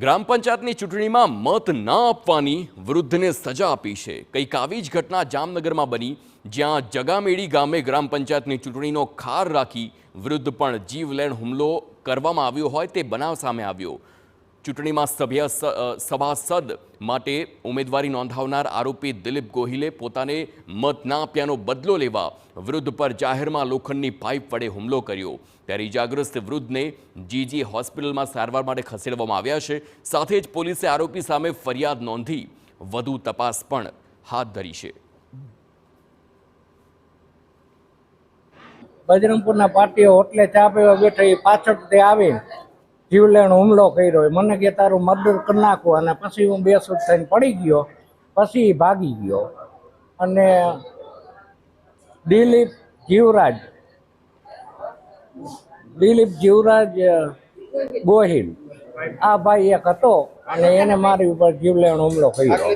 ગ્રામ પંચાયતની ચૂંટણીમાં મત ના આપવાની વૃદ્ધને સજા આપી છે। કંઈક આવી જ ઘટના જામનગરમાં બની, જ્યાં જગામેડી ગામે ગ્રામ પંચાયતની ચૂંટણીનો ખાર રાખી વૃદ્ધ પણ જીવલેણ હુમલો કરવામાં આવ્યો હોય તે બનાવ સામે આવ્યો। ચૂંટણીમાં સભાસદ માટે ઉમેદવારી નોંધાવનાર આરોપી દિલીપ ગોહિલે પોતાને મત ના આપ્યાનો બદલો લેવા વૃદ્ધ પર જાહેરમાં લોખંડની પાઇપ વડે હુમલો કર્યો। ત્યારે ઇજાગ્રસ્ત વૃદ્ધને જીજી હોસ્પિટલમાં સારવાર માટે ખસેડવામાં આવ્યા છે। સાથે જ પોલીસે આરોપી સામે ફરિયાદ નોંધી વધુ તપાસ પણ હાથ ધરી છે। બજરંગપુરના પાર્ટીઓ હોટલે ચા પીવા બેઠા પાછળથી આવી જીવલેણ હુમલો કર્યો। મને કે તારું મર્ડર કરી નાખું, અને પછી હું બેસુદ થઈને પડી ગયો, પછી ભાગી ગયો। અને દિલીપ જીવરાજ ગોહિલ આ ભાઈ એક હતો, અને એને મારી ઉપર જીવલેણ હુમલો કર્યો।